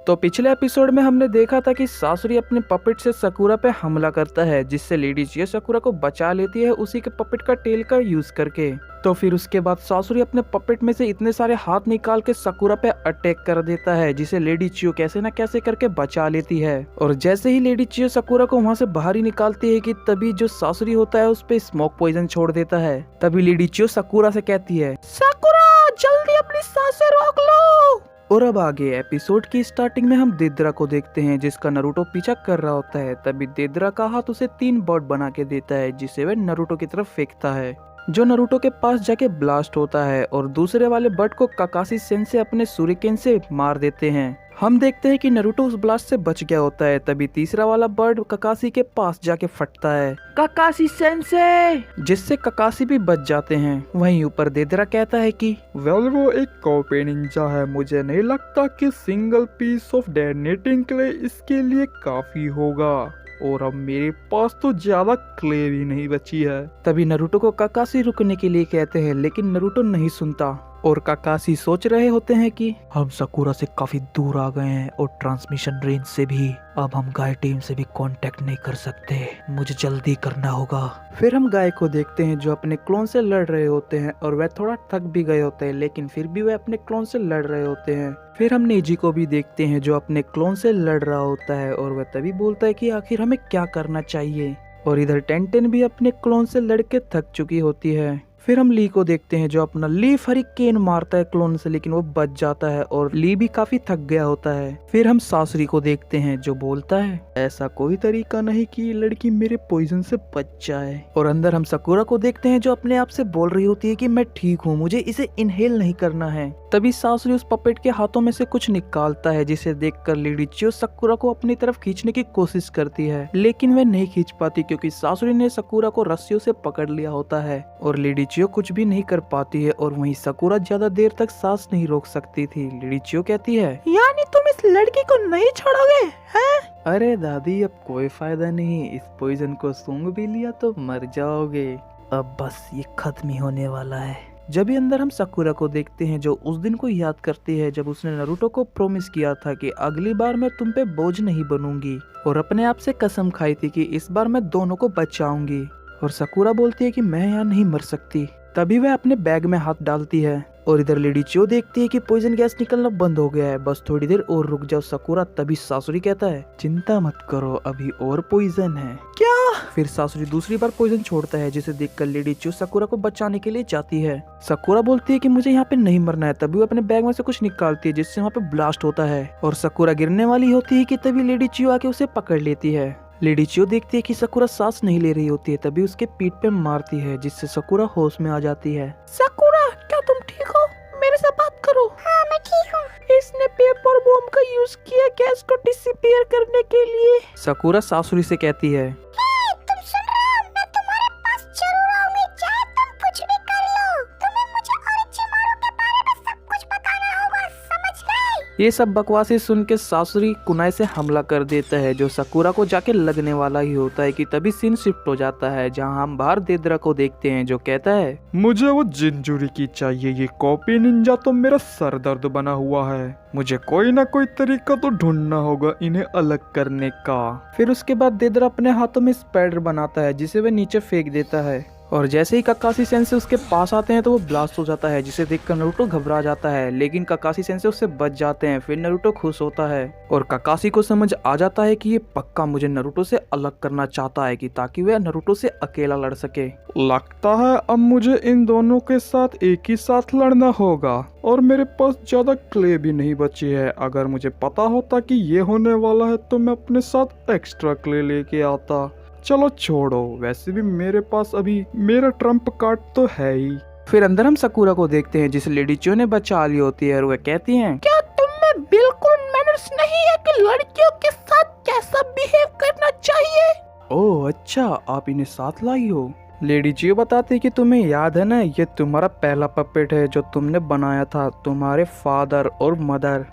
तो पिछले एपिसोड में हमने देखा था कि सासुरी अपने पपेट से सकुरा पे हमला करता है, जिससे लेडी चियो सकुरा को बचा लेती है उसी के पपेट का टेल का यूज करके। तो फिर उसके बाद सासुरी अपने पपेट में से इतने सारे हाथ निकाल के सकुरा पे अटैक कर देता है, जिसे लेडी चियो कैसे न कैसे करके बचा लेती है। और जैसे ही लेडी चियो सकुरा को वहाँ से बाहर ही निकालती है कि तभी जो सासुरी होता है उस पे स्मोक पॉइजन छोड़ देता है। तभी लेडी चियो सकुरा से कहती है, सकुरा जल्दी अपनी सांसें रोक लो। और अब आगे एपिसोड की स्टार्टिंग में हम देदरा को देखते हैं, जिसका नरूटो पीछा कर रहा होता है। तभी देदरा का हाथ उसे 3 बर्ड बना के देता है, जिसे वह नरूटो की तरफ फेंकता है, जो नरूटो के पास जाके ब्लास्ट होता है और दूसरे वाले बर्ड को काकाशी सेंसे अपने सूरिकेन से मार देते हैं। हम देखते हैं कि नरूटो उस ब्लास्ट से बच गया होता है। तभी तीसरा वाला बर्ड काकाशी के पास जाके फटता है, काकाशी सेंसे, जिससे काकाशी भी बच जाते हैं। वहीं ऊपर देदरा कहता है कि वेल वो एक कॉपी निंजा है, मुझे नहीं लगता कि single piece of detonating clay इसके लिए काफी होगा, और अब मेरे पास तो ज्यादा क्ले भी नहीं बची है। तभी नरूटो को काकाशी रुकने के लिए कहते हैं, लेकिन नरूटो नहीं सुनता और काकाशी सोच रहे होते हैं कि हम सकुरा से काफी दूर आ गए हैं और ट्रांसमिशन रेंज से भी। अब हम गाय टीम से भी कांटेक्ट नहीं कर सकते, मुझे जल्दी करना होगा। फिर हम गाय को देखते हैं जो अपने क्लोन से लड़ रहे होते हैं और वह थोड़ा थक भी गए होते हैं, लेकिन फिर भी वह अपने क्लोन से लड़ रहे होते हैं। फिर हम नेजी को भी देखते हैं जो अपने क्लोन से लड़ रहा होता है और वह तभी बोलता है कि आखिर हमें क्या करना चाहिए। और इधर टेंटेन भी अपने क्लोन से लड़के थक चुकी होती है। फिर हम ली को देखते हैं जो अपना लीफ हरिकेन मारता है क्लोन से, लेकिन वो बच जाता है और ली भी काफी थक गया होता है। फिर हम सासुरी को देखते हैं जो बोलता है, ऐसा कोई तरीका नहीं कि ये लड़की मेरे पॉइजन से बच जाए। और अंदर हम सकुरा को देखते हैं जो अपने आप से बोल रही होती है कि मैं ठीक हूँ, मुझे इसे इनहेल नहीं करना है। तभी सासुरी उस पपेट के हाथों में से कुछ निकालता है, जिसे देखकर लेडी चियो सकुरा को अपनी तरफ खींचने की कोशिश करती है, लेकिन वह नहीं खींच पाती क्योंकि सासुरी ने सकुरा को रस्सियों से पकड़ लिया होता है और लेडी चियो कुछ भी नहीं कर पाती है। और वहीं सकुरा ज्यादा देर तक सांस नहीं रोक सकती थी। लेडी चियो कहती है, यानी तुम इस लड़की को नहीं छोड़ोगे हैं? अरे दादी अब कोई फायदा नहीं, इस पॉइजन को सूंघ भी लिया तो मर जाओगे। अब बस ये खत्म ही होने वाला है। जब भी अंदर हम सकुरा को देखते हैं जो उस दिन को याद करती है जब उसने नरूटो को प्रॉमिस किया था कि अगली बार मैं तुम पे बोझ नहीं बनूंगी, और अपने आप से कसम खाई थी कि इस बार मैं दोनों को बचाऊंगी। और सकुरा बोलती है कि मैं यहाँ नहीं मर सकती। तभी वह अपने बैग में हाथ डालती है और इधर लेडी चियो देखती है कि पॉइजन गैस निकलना बंद हो गया है, बस थोड़ी देर और रुक जाओ सकुरा। तभी सासुरी कहता है, चिंता मत करो अभी और पॉइजन है। क्या? फिर सासुरी दूसरी बार पॉइजन छोड़ता है, जिसे देखकर लेडी चियो सकुरा को बचाने के लिए जाती है। सकुरा बोलती है कि मुझे यहाँ पे नहीं मरना है। तभी वो अपने बैग में से कुछ निकालती है जिससे वहाँ पे ब्लास्ट होता है और सकुरा गिरने वाली होती है कि तभी लेडी चियो आके उसे पकड़ लेती है। लेडी चियो देखती है कि सकुरा सांस नहीं ले रही होती है, तभी उसके पीठ पे मारती है जिससे सकुरा होश में आ जाती है। सकुरा क्या तुम ठीक हो? मेरे से बात करो। हाँ मैं ठीक हूँ। इसने पेपर बॉम्ब का यूज किया गैस को डिसिपियर करने के लिए। सकुरा सासुरी से कहती है, तुम सुन रहे हो? मैं तुम्हारे पास जरूर आऊंगी, चाहे तुम कुछ भी कर लो। तुम्हें मुझे ओरोचिमारू के बारे में सब कुछ बताना होगा, समझ गए? ये सब बकवासें सुन के सासुरी कुनाई से हमला कर देता है जो सकुरा को जाके लगने वाला ही होता है कि तभी सीन शिफ्ट हो जाता है, जहां हम बाहर देदरा को देखते हैं जो कहता है, मुझे वो जिंजुरी की चाहिए, ये कॉपी निंजा तो मेरा सर दर्द बना हुआ है, मुझे कोई ना कोई तरीका तो ढूंढना होगा इन्हें अलग करने का। फिर उसके बाद देदरा अपने हाथों में स्पाइडर बनाता है जिसे वह नीचे फेंक देता है और जैसे ही काकाशी सेंसे उसके पास आते हैं तो वो ब्लास्ट हो जाता है, जिसे देखकर नरूटो घबरा जाता है, लेकिन काकाशी सेंसे उससे बच जाते हैं। फिर नरूटो खुश होता है और काकाशी को समझ आ जाता है कि ये पक्का मुझे नरूटो से अलग करना चाहता है कि ताकि वह नरूटो से अकेला लड़ सके। लगता है अब मुझे इन दोनों के साथ एक ही साथ लड़ना होगा और मेरे पास ज्यादा क्ले भी नहीं बची है। अगर मुझे पता होता कि ये होने वाला है तो मैं अपने साथ एक्स्ट्रा क्ले लेके आता। चलो छोड़ो, वैसे भी मेरे पास अभी मेरा ट्रम्प कार्ड तो है ही। फिर अंदर हम सकुरा को देखते हैं जिसे लेडी चियो ने बचा ली होती है और वह कहती हैं, क्या तुम में बिल्कुल मैनर्स नहीं है कि लड़कियों के साथ कैसा बिहेव करना चाहिए? ओह अच्छा, आप इन्हें साथ लाई हो। लेडी चियो बताती है कि तुम्हें याद है ना, ये तुम्हारा पहला पपेट है जो तुमने बनाया था तुम्हारे फादर और मदर।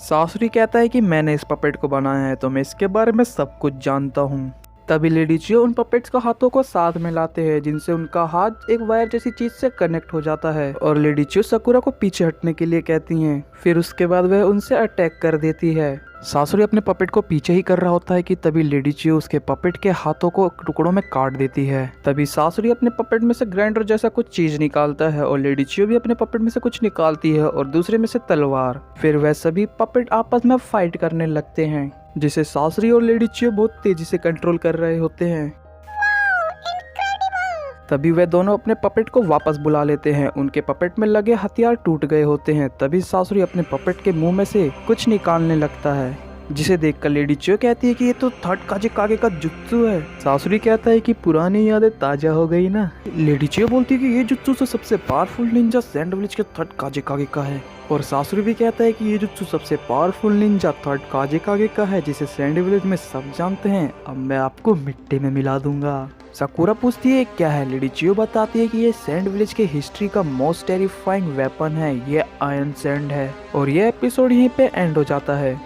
सासुरी कहता है कि मैंने इस पपेट को बनाया है तो मैं इसके बारे में सब कुछ जानता हूँ। तभी लेडी चियो उन पपेट्स का हाथों को साथ में लाते हैं, जिनसे उनका हाथ एक वायर जैसी चीज से कनेक्ट हो जाता है और लेडी चियो साकुरा को पीछे हटने के लिए कहती हैं। फिर उसके बाद वह उनसे अटैक कर देती है। सासुरी अपने पपेट को पीछे ही कर रहा होता है कि तभी लेडी चियो उसके पपेट के हाथों को टुकड़ों में काट देती है। तभी सासुरी अपने पपेट में से ग्राइंडर जैसा कुछ चीज निकालता है और लेडी चियो भी अपने पपेट में से कुछ निकालती है और दूसरे में से तलवार। फिर वह सभी पपेट आपस में फाइट करने लगते हैं, जिसे सासुरी और लेडी चियो बहुत तेजी से कंट्रोल कर रहे होते हैं। तभी वे दोनों अपने पपेट को वापस बुला लेते हैं। उनके पपेट में लगे हथियार टूट गए होते हैं। तभी सासुरी अपने पपेट के मुंह में से कुछ निकालने लगता है, जिसे देखकर लेडी चियो कहती है कि ये तो थर्ड काजे का जुत्सु है। सासुरी कहता है कि पुरानी यादें ताजा हो गई ना। लेडी चियो बोलती है कि ये जुत्सु तो सबसे पावरफुल निंजा सैंड विलेज के थर्ड काजे का है। और सासुरी भी कहता है कि ये जुत्सु सबसे पावरफुल निंजा थर्ड काजे का है, जिसे सैंड विलेज में सब जानते हैं। अब मैं आपको मिट्टी में मिला दूंगा। साकुरा पूछती है क्या है। लेडी चियो बताती है कि ये सैंड विलेज के हिस्ट्री का मोस्ट टेरिफाइंग वेपन है, ये आयरन सैंड है। और ये एपिसोड यहीं पे एंड हो जाता है।